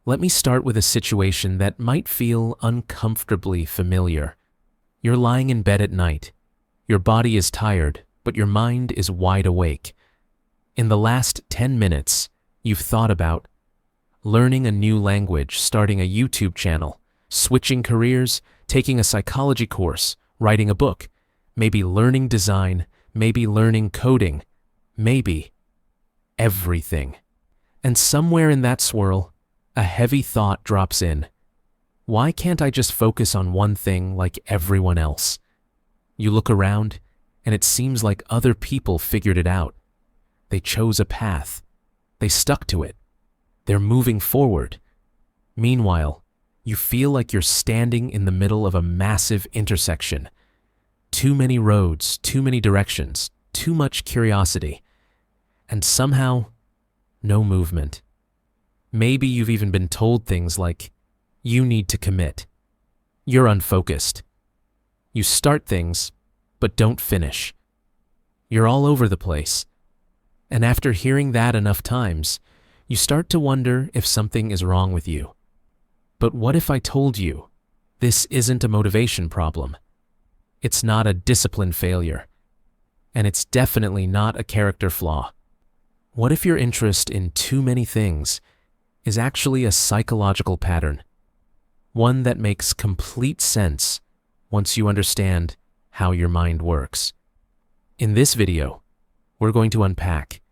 Let me start with a situation that might feel uncomfortably familiar. You're lying in bed at night. Your body is tired, but your mind is wide awake. In the last 10 minutes, you've thought about learning a new language, starting a YouTube channel, switching careers, taking a psychology course, writing a book, maybe learning design, maybe learning coding, maybe everything. And somewhere in that swirl, a heavy thought drops in. Why can't I just focus on one thing like everyone else? You look around, and it seems like other people figured it out. They chose a path. They stuck to it. They're moving forward. Meanwhile, you feel like you're standing in the middle of a massive intersection. Too many roads, too many directions, too much curiosity. And somehow, no movement. Maybe you've even been told things like, you need to commit. You're unfocused. You start things, but don't finish. You're all over the place. And after hearing that enough times, you start to wonder if something is wrong with you. But what if I told you this isn't a motivation problem? It's not a discipline failure. And it's definitely not a character flaw. What if your interest in too many things is actually a psychological pattern? One that makes complete sense once you understand how your mind works. In this video, we're going to unpack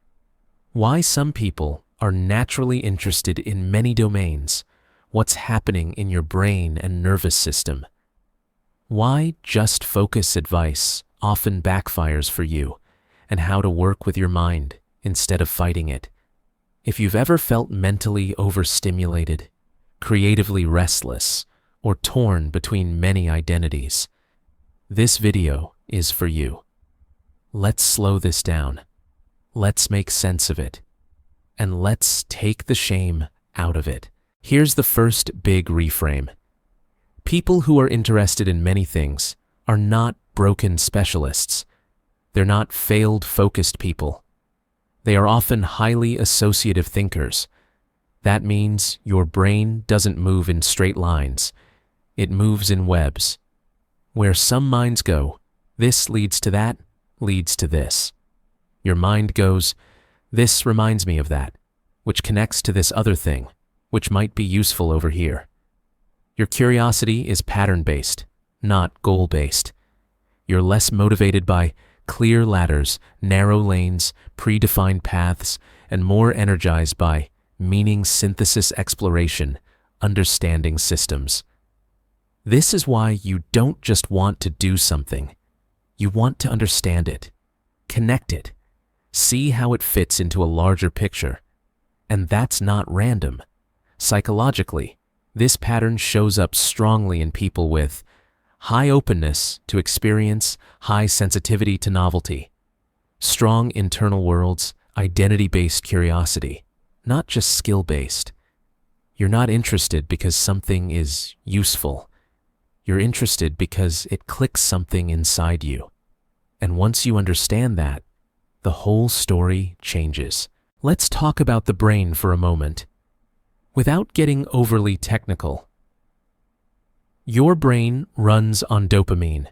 why some people are naturally interested in many domains, what's happening in your brain and nervous system, why just focus advice often backfires for you, and how to work with your mind instead of fighting it. If you've ever felt mentally overstimulated, creatively restless, or torn between many identities, this video is for you. Let's slow this down. Let's make sense of it. And let's take the shame out of it. Here's the first big reframe. People who are interested in many things are not broken specialists. They're not failed focused people. They are often highly associative thinkers. That means your brain doesn't move in straight lines. It moves in webs. Where some minds go, this leads to that, leads to this. Your mind goes, this reminds me of that, which connects to this other thing, which might be useful over here. Your curiosity is pattern-based, not goal-based. You're less motivated by clear ladders, narrow lanes, predefined paths, and more energized by meaning synthesis exploration, understanding systems. This is why you don't just want to do something. You want to understand it, connect it, see how it fits into a larger picture. And that's not random. Psychologically, this pattern shows up strongly in people with high openness to experience, high sensitivity to novelty, strong internal worlds, identity-based curiosity, not just skill-based. You're not interested because something is useful. You're interested because it clicks something inside you. And once you understand that, the whole story changes. Let's talk about the brain for a moment. Without getting overly technical, your brain runs on dopamine.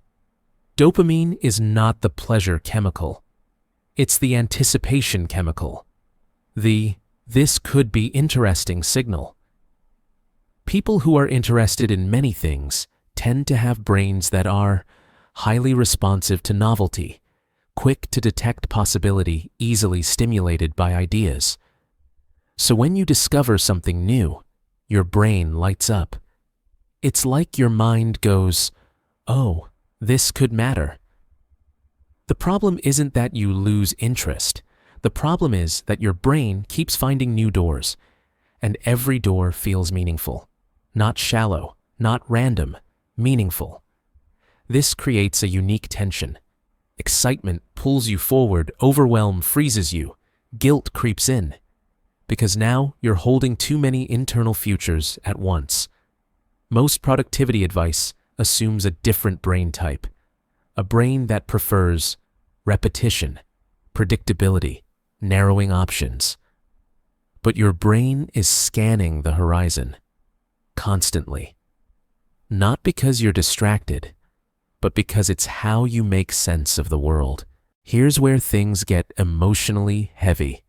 Dopamine is not the pleasure chemical. It's the anticipation chemical. This could be interesting signal. People who are interested in many things tend to have brains that are highly responsive to novelty, quick to detect possibility, easily stimulated by ideas. So when you discover something new, your brain lights up. It's like your mind goes, oh, this could matter. The problem isn't that you lose interest. The problem is that your brain keeps finding new doors, and every door feels meaningful. Not shallow, not random, meaningful. This creates a unique tension. Excitement pulls you forward, overwhelm freezes you, guilt creeps in. Because now you're holding too many internal futures at once. Most productivity advice assumes a different brain type, a brain that prefers repetition, predictability, narrowing options. but your brain is scanning the horizon constantly. Not because you're distracted, but because it's how you make sense of the world. Here's where things get emotionally heavy.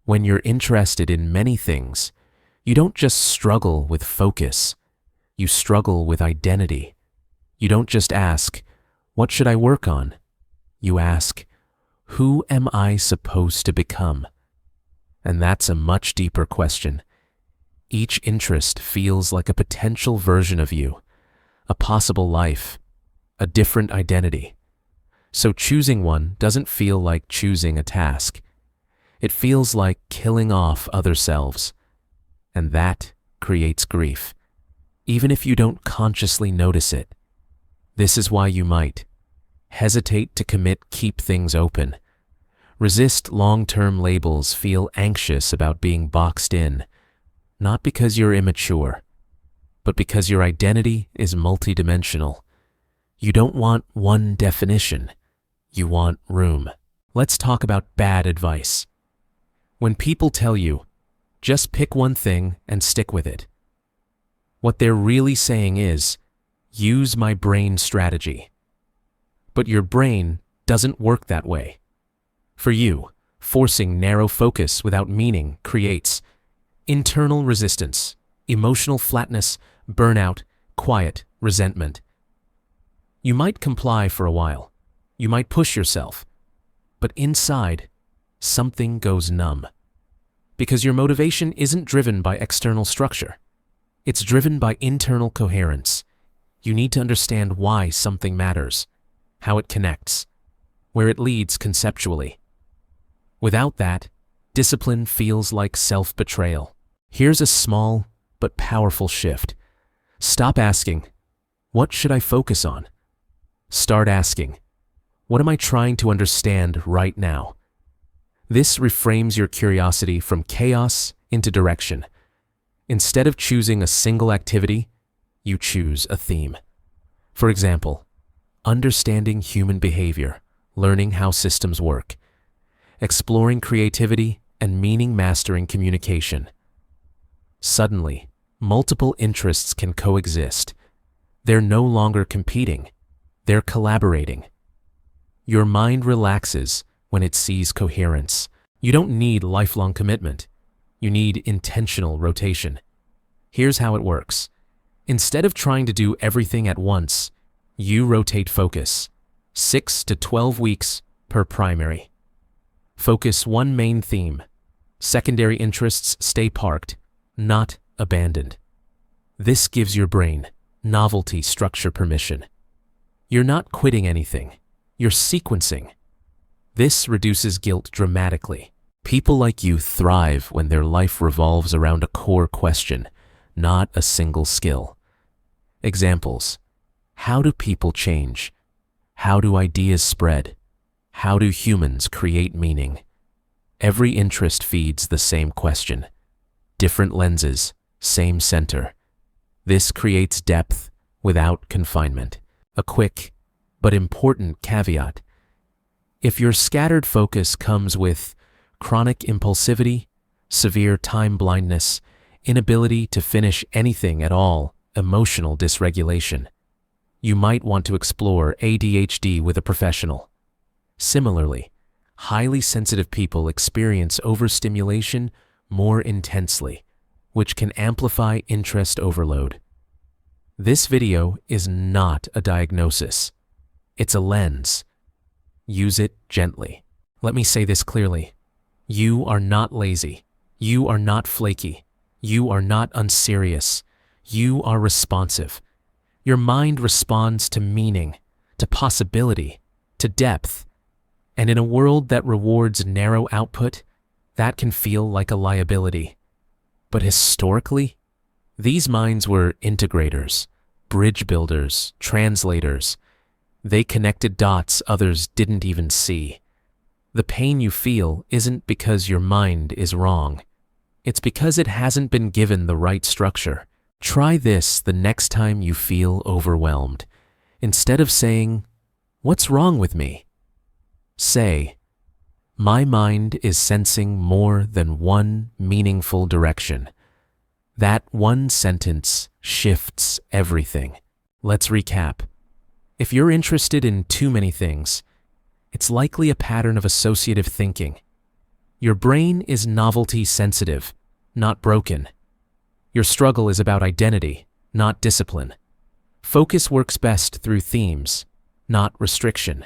When you're interested in many things, you don't just struggle with focus, you struggle with identity. You don't just ask, "What should I work on?" You ask, "Who am I supposed to become?" And that's a much deeper question. Each interest feels like a potential version of you, a possible life, a different identity. So choosing one doesn't feel like choosing a task. It feels like killing off other selves. And that creates grief, even if you don't consciously notice it. This is why you might hesitate to commit, keep things open, resist long-term labels, feel anxious about being boxed in, not because you're immature, but because your identity is multidimensional. You don't want one definition, you want room. Let's talk about bad advice. When people tell you, just pick one thing and stick with it, what they're really saying is, use my brain strategy. But your brain doesn't work that way. For you, forcing narrow focus without meaning creates internal resistance, emotional flatness, burnout, quiet resentment. You might comply for a while. You might push yourself. But inside, something goes numb. Because your motivation isn't driven by external structure. It's driven by internal coherence. You need to understand why something matters, how it connects, where it leads conceptually. Without that, discipline feels like self-betrayal. Here's a small but powerful shift. Stop asking, "What should I focus on?" Start asking, "What am I trying to understand right now?" This reframes your curiosity from chaos into direction. Instead of choosing a single activity, you choose a theme. For example, understanding human behavior, learning how systems work, exploring creativity, and meaning mastering communication. Suddenly, multiple interests can coexist. They're no longer competing, they're collaborating. Your mind relaxes when it sees coherence. You don't need lifelong commitment. You need intentional rotation. Here's how it works. Instead of trying to do everything at once, you rotate focus, 6 to 12 weeks per primary. Focus one main theme. Secondary interests stay parked, not abandoned. This gives your brain novelty structure permission. You're not quitting anything. You're sequencing. This reduces guilt dramatically. People like you thrive when their life revolves around a core question, not a single skill. Examples. How do people change? How do ideas spread? How do humans create meaning? Every interest feeds the same question. Different lenses, same center. This creates depth without confinement. A quick but important caveat. If your scattered focus comes with chronic impulsivity, severe time blindness, inability to finish anything at all, emotional dysregulation, you might want to explore ADHD with a professional. Similarly, highly sensitive people experience overstimulation more intensely, which can amplify interest overload. This video is not a diagnosis. It's a lens. Use it gently. Let me say this clearly. You are not lazy. You are not flaky. You are not unserious. You are responsive. Your mind responds to meaning, to possibility, to depth. And in a world that rewards narrow output, that can feel like a liability. But historically, these minds were integrators, bridge builders, translators. They connected dots others didn't even see. The pain you feel isn't because your mind is wrong. It's because it hasn't been given the right structure. Try this the next time you feel overwhelmed. Instead of saying, "What's wrong with me?" say, My mind is sensing more than one meaningful direction. That one sentence shifts everything. Let's recap. If you're interested in too many things, it's likely a pattern of associative thinking. Your brain is novelty sensitive, not broken. Your struggle is about identity, not discipline. Focus works best through themes, not restriction.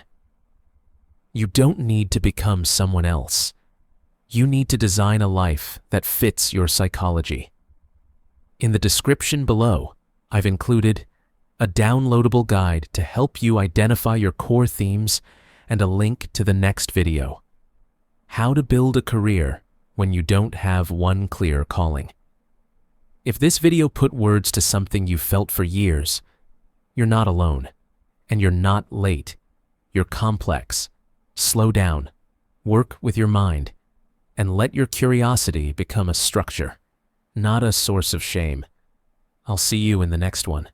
You don't need to become someone else. You need to design a life that fits your psychology. In the description below, I've included a downloadable guide to help you identify your core themes and a link to the next video. How to build a career when you don't have one clear calling. If this video put words to something you've felt for years, you're not alone, and you're not late. You're complex. Slow down, work with your mind, and let your curiosity become a structure, not a source of shame. I'll see you in the next one.